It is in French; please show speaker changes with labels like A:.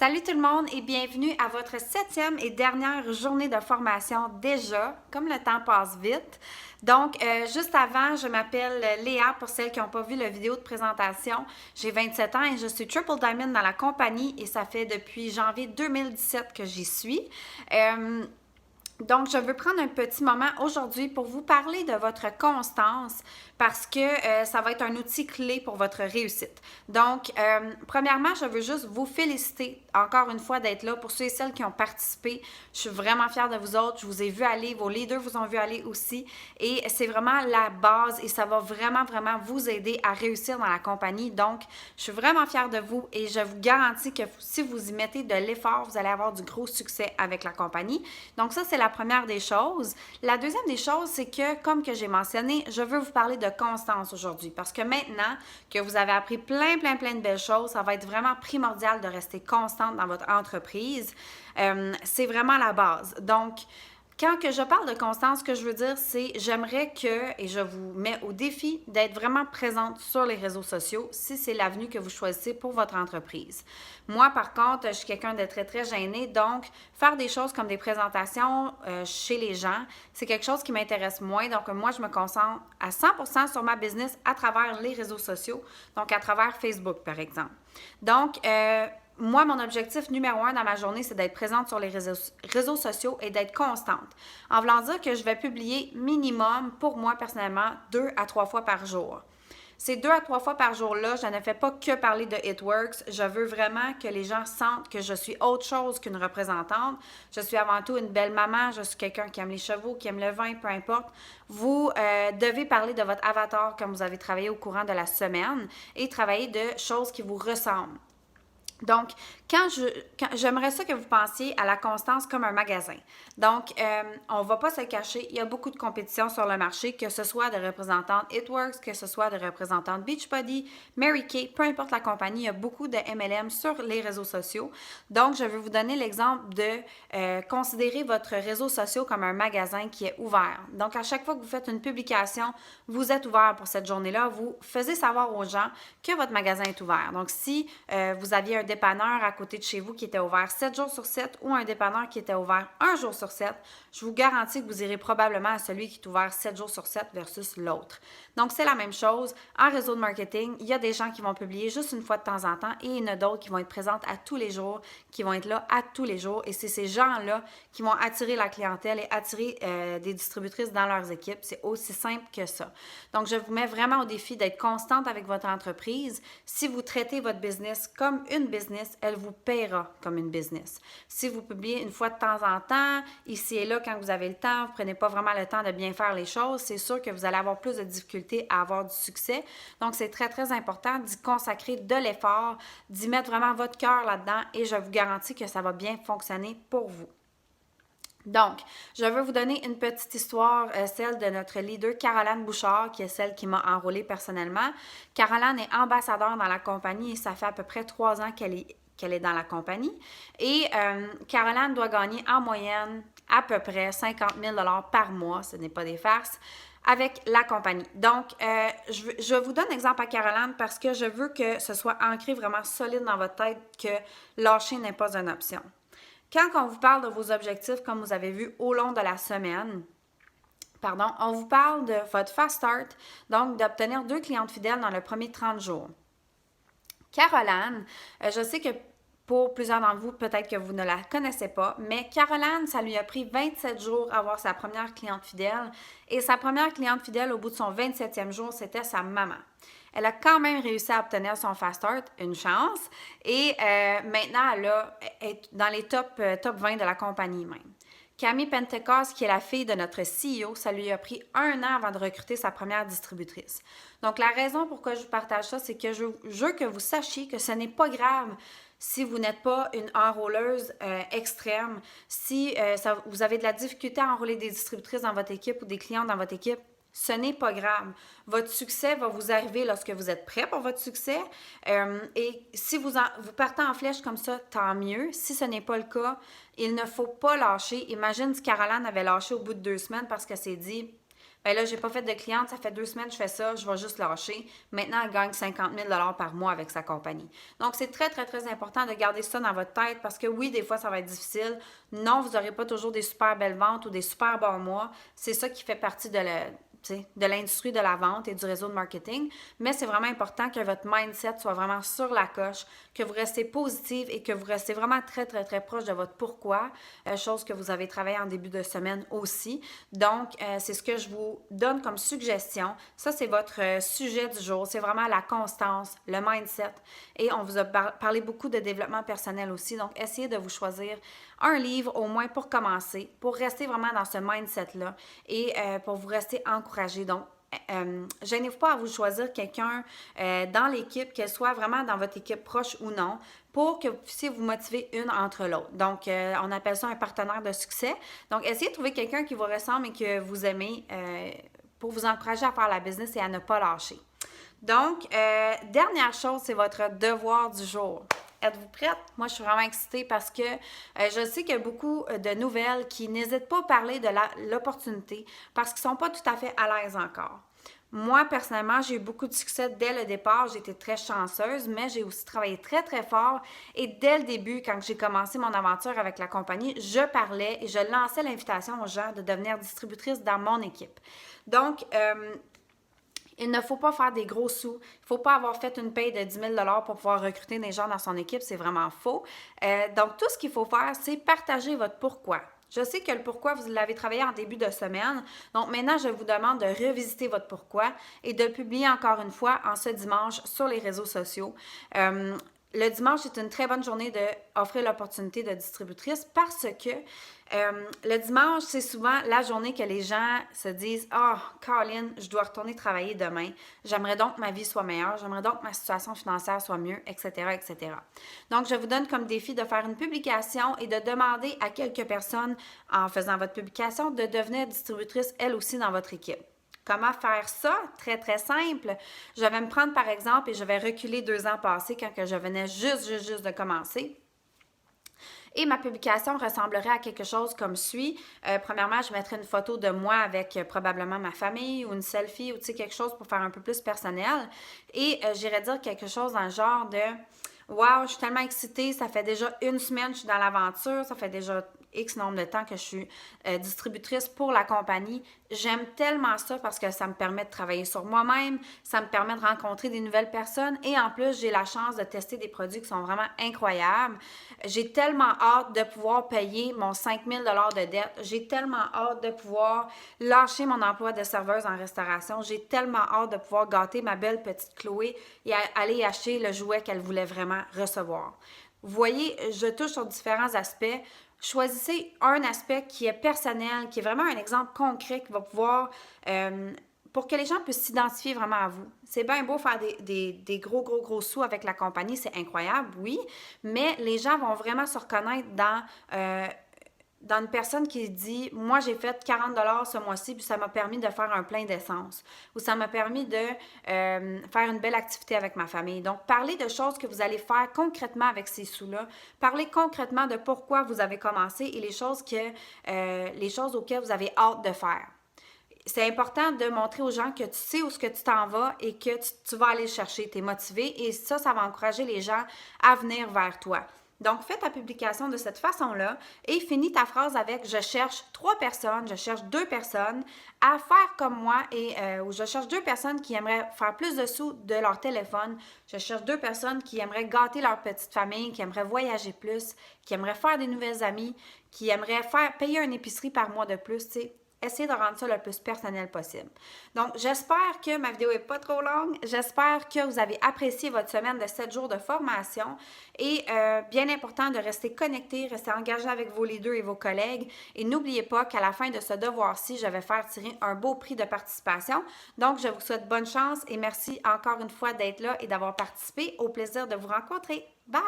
A: Salut tout le monde et bienvenue à votre 7e et dernière journée de formation déjà, comme le temps passe vite. Donc, juste avant, je m'appelle Léa pour celles qui n'ont pas vu la vidéo de présentation. J'ai 27 ans et je suis Triple Diamond dans la compagnie et ça fait depuis janvier 2017 que j'y suis. Donc, je veux prendre un petit moment aujourd'hui pour vous parler de votre constance parce que ça va être un outil clé pour votre réussite. Donc, premièrement, je veux juste vous féliciter encore une fois d'être là pour ceux et celles qui ont participé. Je suis vraiment fière de vous autres. Je vous ai vu aller, vos leaders vous ont vu aller aussi. Et c'est vraiment la base et ça va vraiment, vraiment vous aider à réussir dans la compagnie. Donc, je suis vraiment fière de vous et je vous garantis que si vous y mettez de l'effort, vous allez avoir du gros succès avec la compagnie. Donc, ça, c'est la première des choses. La deuxième des choses, c'est que, comme que j'ai mentionné, je veux vous parler de constance aujourd'hui parce que maintenant que vous avez appris plein de belles choses, ça va être vraiment primordial de rester constante dans votre entreprise. C'est vraiment la base. Donc, quand que je parle de constance, ce que je veux dire, c'est j'aimerais que, et je vous mets au défi d'être vraiment présente sur les réseaux sociaux si c'est l'avenue que vous choisissez pour votre entreprise. Moi, par contre, je suis quelqu'un de très gêné, donc faire des choses comme des présentations chez les gens, c'est quelque chose qui m'intéresse moins. Donc, moi, je me concentre à 100% sur ma business à travers les réseaux sociaux, donc à travers Facebook, par exemple. Donc, moi, mon objectif numéro 1 dans ma journée, c'est d'être présente sur les réseaux sociaux et d'être constante. En voulant dire que je vais publier minimum, pour moi personnellement, 2 à 3 fois par jour. Ces 2 à 3 fois par jour-là, je ne fais pas que parler de It Works. Je veux vraiment que les gens sentent que je suis autre chose qu'une représentante. Je suis avant tout une belle maman, je suis quelqu'un qui aime les chevaux, qui aime le vin, peu importe. Vous devez parler de votre avatar comme vous avez travaillé au courant de la semaine et travailler de choses qui vous ressemblent. Donc, j'aimerais ça que vous pensiez à la constance comme un magasin. Donc, on ne va pas se cacher, il y a beaucoup de compétition sur le marché, que ce soit de représentantes It Works, que ce soit de représentantes Beachbody, Mary Kay, peu importe la compagnie, il y a beaucoup de MLM sur les réseaux sociaux. Donc, je vais vous donner l'exemple de considérer votre réseau social comme un magasin qui est ouvert. Donc, à chaque fois que vous faites une publication, vous êtes ouvert pour cette journée-là, vous faisiez savoir aux gens que votre magasin est ouvert. Donc, si vous aviez un dépanneur à côté de chez vous qui était ouvert 7 jours sur 7 ou un dépanneur qui était ouvert 1 jour sur 7, je vous garantis que vous irez probablement à celui qui est ouvert 7 jours sur 7 versus l'autre. Donc, c'est la même chose. En réseau de marketing, il y a des gens qui vont publier juste une fois de temps en temps et il y en a d'autres qui vont être présentes à tous les jours, qui vont être là à tous les jours. Et c'est ces gens-là qui vont attirer la clientèle et attirer des distributrices dans leurs équipes. C'est aussi simple que ça. Donc, je vous mets vraiment au défi d'être constante avec votre entreprise. Si vous traitez votre business comme une business, elle vous paiera comme une business. Si vous publiez une fois de temps en temps, ici et là, quand vous avez le temps, vous ne prenez pas vraiment le temps de bien faire les choses, c'est sûr que vous allez avoir plus de difficultés à avoir du succès. Donc, c'est très important d'y consacrer de l'effort, d'y mettre vraiment votre cœur là-dedans et je vous garantis que ça va bien fonctionner pour vous. Donc, je veux vous donner une petite histoire, celle de notre leader Caroline Bouchard, qui est celle qui m'a enrôlée personnellement. Caroline est ambassadeur dans la compagnie et ça fait à peu près 3 ans qu'elle est dans la compagnie. Et Caroline doit gagner en moyenne à peu près 50 000 $ par mois, ce n'est pas des farces, avec la compagnie. Donc, je vous donne l'exemple à Caroline parce que je veux que ce soit ancré vraiment solide dans votre tête que lâcher n'est pas une option. Quand on vous parle de vos objectifs, comme vous avez vu au long de la semaine, on vous parle de votre fast start, donc d'obtenir 2 clientes fidèles dans le premier 30 jours. Caroline, je sais que pour plusieurs d'entre vous, peut-être que vous ne la connaissez pas, mais Caroline, ça lui a pris 27 jours à avoir sa première cliente fidèle. Et sa première cliente fidèle, au bout de son 27e jour, c'était sa maman. Elle a quand même réussi à obtenir son fast start, une chance. Et maintenant, elle est dans les top 20 de la compagnie même. Camille Pentecost, qui est la fille de notre CEO, ça lui a pris 1 an avant de recruter sa première distributrice. Donc, la raison pourquoi je vous partage ça, c'est que je veux que vous sachiez que ce n'est pas grave si vous n'êtes pas une enrôleuse extrême, si vous avez de la difficulté à enrôler des distributrices dans votre équipe ou des clients dans votre équipe. Ce n'est pas grave. Votre succès va vous arriver lorsque vous êtes prêt pour votre succès. Et si vous partez en flèche comme ça, tant mieux. Si ce n'est pas le cas, il ne faut pas lâcher. Imagine si Caroline avait lâché au bout de 2 semaines parce qu'elle s'est dit ben là, j'ai pas fait de cliente, ça fait 2 semaines que je fais ça, je vais juste lâcher. Maintenant, elle gagne 50 000 par mois avec sa compagnie. Donc, c'est très, très, très important de garder ça dans votre tête parce que oui, des fois, ça va être difficile. Non, vous n'aurez pas toujours des super belles ventes ou des super bons mois. C'est ça qui fait partie de l'industrie de la vente et du réseau de marketing, mais c'est vraiment important que votre mindset soit vraiment sur la coche, que vous restez positive et que vous restez vraiment très, très, très proche de votre pourquoi, chose que vous avez travaillé en début de semaine aussi. Donc, c'est ce que je vous donne comme suggestion. Ça, c'est votre sujet du jour. C'est vraiment la constance, le mindset. Et on vous a parlé beaucoup de développement personnel aussi. Donc, essayez de vous choisir un livre au moins pour commencer, pour rester vraiment dans ce mindset-là et pour vous rester encouragé. Donc, gênez-vous pas à vous choisir quelqu'un dans l'équipe, qu'elle soit vraiment dans votre équipe proche ou non, pour que vous puissiez vous motiver une entre l'autre. Donc, on appelle ça un partenaire de succès. Donc, essayez de trouver quelqu'un qui vous ressemble et que vous aimez pour vous encourager à faire la business et à ne pas lâcher. Donc, dernière chose, c'est votre devoir du jour. Êtes-vous prête? Moi, je suis vraiment excitée parce que je sais qu'il y a beaucoup de nouvelles qui n'hésitent pas à parler de l'opportunité parce qu'ils ne sont pas tout à fait à l'aise encore. Moi, personnellement, j'ai eu beaucoup de succès dès le départ. J'ai été très chanceuse, mais j'ai aussi travaillé très, très fort. Et dès le début, quand j'ai commencé mon aventure avec la compagnie, je parlais et je lançais l'invitation aux gens de devenir distributrice dans mon équipe. Donc, il ne faut pas faire des gros sous. Il ne faut pas avoir fait une paye de 10 000 pour pouvoir recruter des gens dans son équipe. C'est vraiment faux. Donc, tout ce qu'il faut faire, c'est partager votre pourquoi. Je sais que le pourquoi, vous l'avez travaillé en début de semaine. Donc, maintenant, je vous demande de revisiter votre pourquoi et de le publier encore une fois en ce dimanche sur les réseaux sociaux. Le dimanche, c'est une très bonne journée d'offrir l'opportunité de distributrice parce que le dimanche, c'est souvent la journée que les gens se disent « Ah, Colin, je dois retourner travailler demain. J'aimerais donc que ma vie soit meilleure. J'aimerais donc que ma situation financière soit mieux, etc., etc. » Donc, je vous donne comme défi de faire une publication et de demander à quelques personnes, en faisant votre publication, de devenir distributrice, elles aussi, dans votre équipe. Comment faire ça? Très, très simple. Je vais me prendre, par exemple, et je vais reculer 2 ans passés quand je venais juste de commencer. Et ma publication ressemblerait à quelque chose comme suit. Premièrement, je mettrais une photo de moi avec probablement ma famille ou une selfie ou quelque chose pour faire un peu plus personnel. Et j'irais dire quelque chose dans le genre de « Wow, je suis tellement excitée, ça fait déjà 1 semaine que je suis dans l'aventure, ça fait déjà X nombre de temps que je suis distributrice pour la compagnie. J'aime tellement ça parce que ça me permet de travailler sur moi-même, ça me permet de rencontrer des nouvelles personnes et en plus, j'ai la chance de tester des produits qui sont vraiment incroyables. J'ai tellement hâte de pouvoir payer mon 5 000 de dette. J'ai tellement hâte de pouvoir lâcher mon emploi de serveuse en restauration. J'ai tellement hâte de pouvoir gâter ma belle petite Chloé et aller acheter le jouet qu'elle voulait vraiment recevoir. Vous voyez, je touche sur différents aspects. Choisissez un aspect qui est personnel, qui est vraiment un exemple concret qui va pouvoir, pour que les gens puissent s'identifier vraiment à vous. C'est bien beau faire des gros sous avec la compagnie, c'est incroyable, oui, mais les gens vont vraiment se reconnaître dans une personne qui dit « Moi, j'ai fait 40 $ ce mois-ci, puis ça m'a permis de faire un plein d'essence. » Ou ça m'a permis de faire une belle activité avec ma famille. Donc, parlez de choses que vous allez faire concrètement avec ces sous-là. Parlez concrètement de pourquoi vous avez commencé et les choses auxquelles vous avez hâte de faire. C'est important de montrer aux gens que tu sais où ce que tu t'en vas et que tu vas aller le chercher. Tu es motivé et ça va encourager les gens à venir vers toi. Donc, fais ta publication de cette façon-là et finis ta phrase avec « Je cherche 3 personnes, je cherche 2 personnes à faire comme moi ou je cherche 2 personnes qui aimeraient faire plus de sous de leur téléphone. Je cherche 2 personnes qui aimeraient gâter leur petite famille, qui aimeraient voyager plus, qui aimeraient faire des nouvelles amies, qui aimeraient payer une épicerie par mois de plus, tu sais. » Essayez de rendre ça le plus personnel possible. Donc, j'espère que ma vidéo n'est pas trop longue. J'espère que vous avez apprécié votre semaine de 7 jours de formation. Et bien important de rester connecté, rester engagé avec vos leaders et vos collègues. Et n'oubliez pas qu'à la fin de ce devoir-ci, je vais faire tirer un beau prix de participation. Donc, je vous souhaite bonne chance et merci encore une fois d'être là et d'avoir participé. Au plaisir de vous rencontrer. Bye!